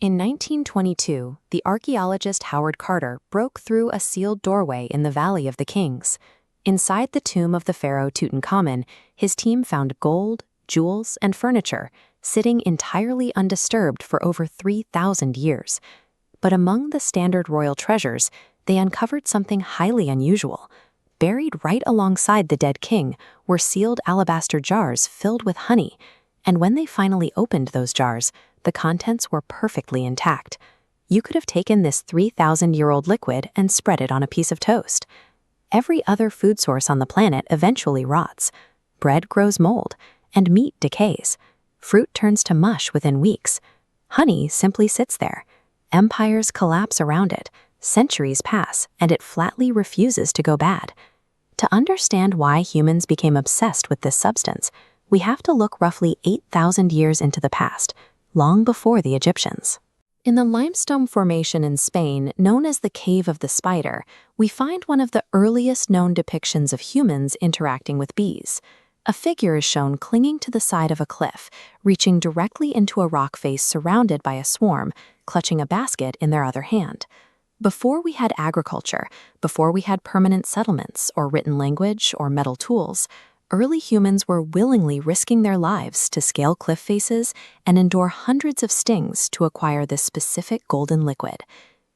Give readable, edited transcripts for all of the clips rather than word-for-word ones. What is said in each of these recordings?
In 1922, the archaeologist Howard Carter broke through a sealed doorway in the Valley of the Kings. Inside the tomb of the pharaoh Tutankhamun, his team found gold, jewels, and furniture, sitting entirely undisturbed for over 3,000 years. But among the standard royal treasures, they uncovered something highly unusual. Buried right alongside the dead king were sealed alabaster jars filled with honey, and when they finally opened those jars, the contents were perfectly intact. You could have taken this 3,000-year-old liquid and spread it on a piece of toast. Every other food source on the planet eventually rots. Bread grows mold, and meat decays. Fruit turns to mush within weeks. Honey simply sits there. Empires collapse around it. Centuries pass, and it flatly refuses to go bad. To understand why humans became obsessed with this substance, we have to look roughly 8,000 years into the past, long before the Egyptians. In the limestone formation in Spain, known as the Cave of the Spider, we find one of the earliest known depictions of humans interacting with bees. A figure is shown clinging to the side of a cliff, reaching directly into a rock face surrounded by a swarm, clutching a basket in their other hand. Before we had agriculture, before we had permanent settlements or written language or metal tools, early humans were willingly risking their lives to scale cliff faces and endure hundreds of stings to acquire this specific golden liquid.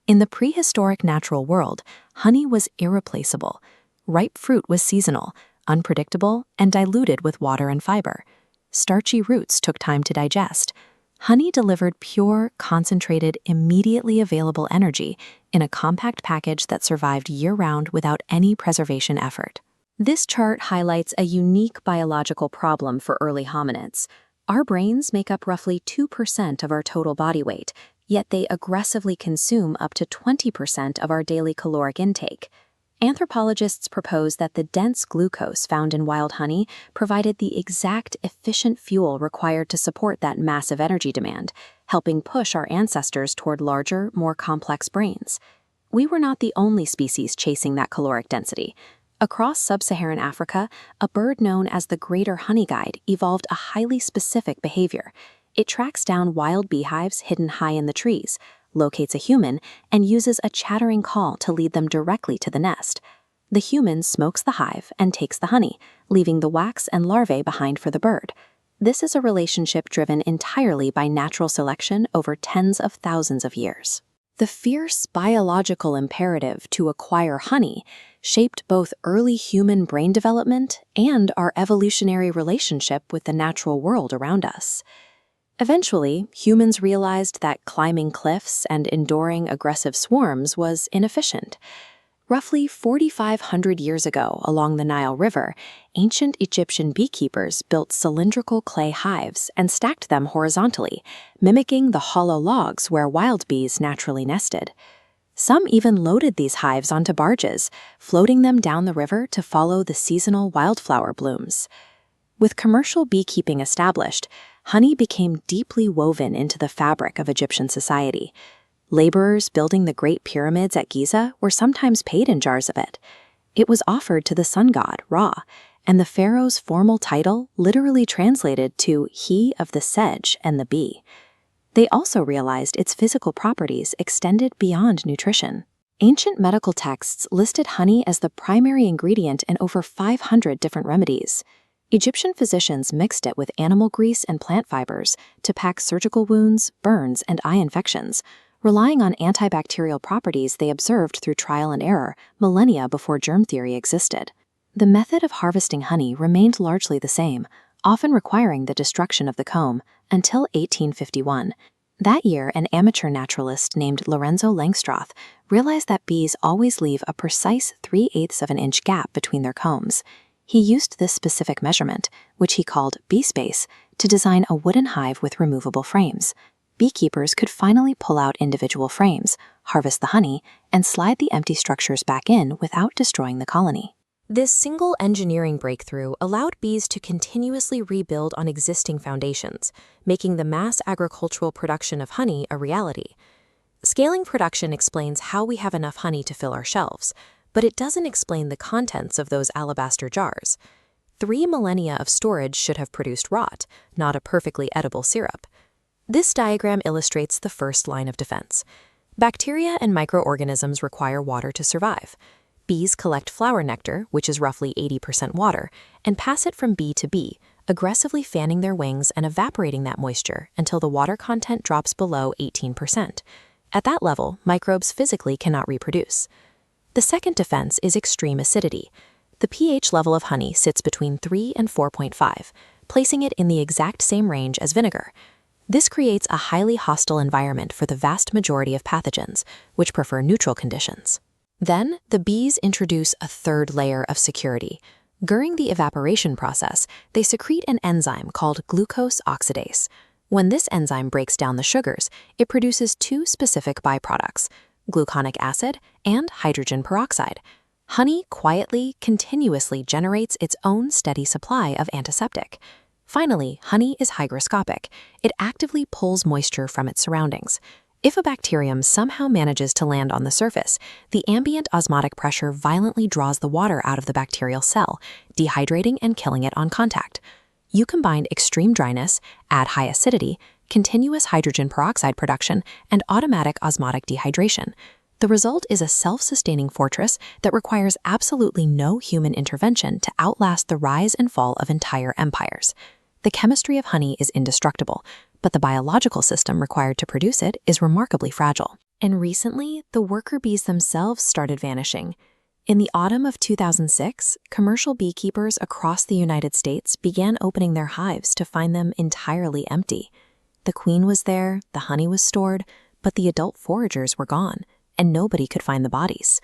In the prehistoric natural world, honey was irreplaceable. Ripe fruit was seasonal, unpredictable, and diluted with water and fiber. Starchy roots took time to digest. Honey delivered pure, concentrated, immediately available energy in a compact package that survived year-round without any preservation effort. This chart highlights a unique biological problem for early hominids. Our brains make up roughly 2% of our total body weight, yet they aggressively consume up to 20% of our daily caloric intake. Anthropologists propose that the dense glucose found in wild honey provided the exact efficient fuel required to support that massive energy demand, helping push our ancestors toward larger, more complex brains. We were not the only species chasing that caloric density. Across Sub-Saharan Africa, a bird known as the greater Honeyguide evolved a highly specific behavior. It tracks down wild beehives hidden high in the trees, locates a human, and uses a chattering call to lead them directly to the nest. The human smokes the hive and takes the honey, leaving the wax and larvae behind for the bird. This is a relationship driven entirely by natural selection over tens of thousands of years. The fierce biological imperative to acquire honey shaped both early human brain development and our evolutionary relationship with the natural world around us. Eventually, humans realized that climbing cliffs and enduring aggressive swarms was inefficient. Roughly 4,500 years ago, along the Nile River, ancient Egyptian beekeepers built cylindrical clay hives and stacked them horizontally, mimicking the hollow logs where wild bees naturally nested. Some even loaded these hives onto barges, floating them down the river to follow the seasonal wildflower blooms. With commercial beekeeping established, honey became deeply woven into the fabric of Egyptian society. Laborers building the Great Pyramids at Giza were sometimes paid in jars of it. It was offered to the sun god, Ra, and the pharaoh's formal title literally translated to he of the sedge and the bee. They also realized its physical properties extended beyond nutrition. Ancient medical texts listed honey as the primary ingredient in over 500 different remedies. Egyptian physicians mixed it with animal grease and plant fibers to pack surgical wounds, burns, and eye infections, relying on antibacterial properties they observed through trial and error millennia before germ theory existed. The method of harvesting honey remained largely the same, often requiring the destruction of the comb, until 1851. That year, an amateur naturalist named Lorenzo Langstroth realized that bees always leave a precise 3/8 of an inch gap between their combs. He used this specific measurement, which he called bee space, to design a wooden hive with removable frames. Beekeepers could finally pull out individual frames, harvest the honey, and slide the empty structures back in without destroying the colony. This single engineering breakthrough allowed bees to continuously rebuild on existing foundations, making the mass agricultural production of honey a reality. Scaling production explains how we have enough honey to fill our shelves, but it doesn't explain the contents of those alabaster jars. 3 millennia of storage should have produced rot, not a perfectly edible syrup. This diagram illustrates the first line of defense. Bacteria and microorganisms require water to survive. Bees collect flower nectar, which is roughly 80% water, and pass it from bee to bee, aggressively fanning their wings and evaporating that moisture until the water content drops below 18%. At that level, microbes physically cannot reproduce. The second defense is extreme acidity. The pH level of honey sits between 3 and 4.5, placing it in the exact same range as vinegar. This creates a highly hostile environment for the vast majority of pathogens, which prefer neutral conditions. Then, the bees introduce a third layer of security. During the evaporation process, they secrete an enzyme called glucose oxidase. When this enzyme breaks down the sugars, it produces two specific byproducts, gluconic acid and hydrogen peroxide. Honey quietly, continuously generates its own steady supply of antiseptic. Finally, honey is hygroscopic. It actively pulls moisture from its surroundings. If a bacterium somehow manages to land on the surface, the ambient osmotic pressure violently draws the water out of the bacterial cell, dehydrating and killing it on contact. You combine extreme dryness, add high acidity, continuous hydrogen peroxide production, and automatic osmotic dehydration. The result is a self-sustaining fortress that requires absolutely no human intervention to outlast the rise and fall of entire empires. The chemistry of honey is indestructible, but the biological system required to produce it is remarkably fragile. And recently, the worker bees themselves started vanishing. In the autumn of 2006, commercial beekeepers across the United States began opening their hives to find them entirely empty. The queen was there, the honey was stored, but the adult foragers were gone, and nobody could find the bodies.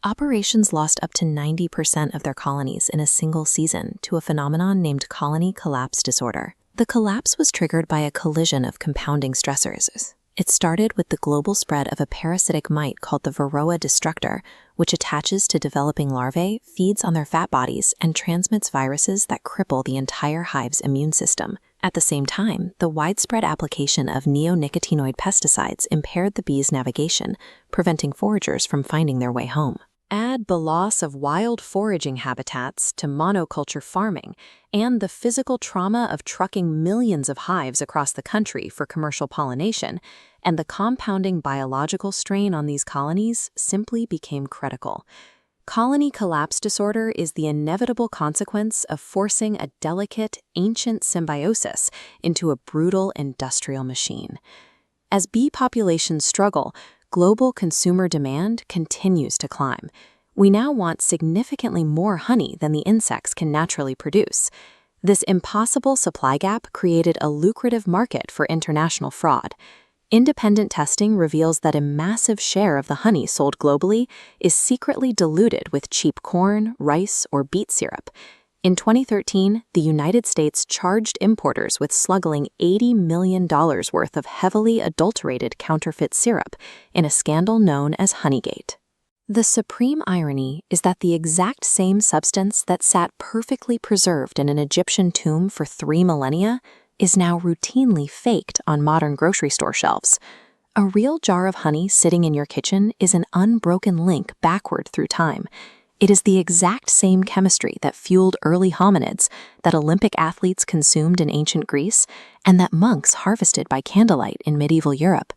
Operations lost up to 90% of their colonies in a single season to a phenomenon named colony collapse disorder. The collapse was triggered by a collision of compounding stressors. It started with the global spread of a parasitic mite called the Varroa destructor, which attaches to developing larvae, feeds on their fat bodies, and transmits viruses that cripple the entire hive's immune system. At the same time, the widespread application of neonicotinoid pesticides impaired the bees' navigation, preventing foragers from finding their way home. Add the loss of wild foraging habitats to monoculture farming and the physical trauma of trucking millions of hives across the country for commercial pollination, and the compounding biological strain on these colonies simply became critical. Colony collapse disorder is the inevitable consequence of forcing a delicate, ancient symbiosis into a brutal industrial machine. As bee populations struggle, global consumer demand continues to climb. We now want significantly more honey than the insects can naturally produce. This impossible supply gap created a lucrative market for international fraud. Independent testing reveals that a massive share of the honey sold globally is secretly diluted with cheap corn, rice, or beet syrup. In 2013, the United States charged importers with smuggling $80 million worth of heavily adulterated counterfeit syrup in a scandal known as Honeyguide. The supreme irony is that the exact same substance that sat perfectly preserved in an Egyptian tomb for 3 millennia is now routinely faked on modern grocery store shelves. A real jar of honey sitting in your kitchen is an unbroken link backward through time. It is the exact same chemistry that fueled early hominids, that Olympic athletes consumed in ancient Greece, and that monks harvested by candlelight in medieval Europe.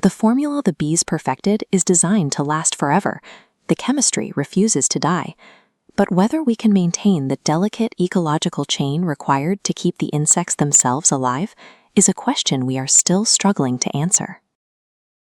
The formula the bees perfected is designed to last forever. The chemistry refuses to die. But whether we can maintain the delicate ecological chain required to keep the insects themselves alive is a question we are still struggling to answer.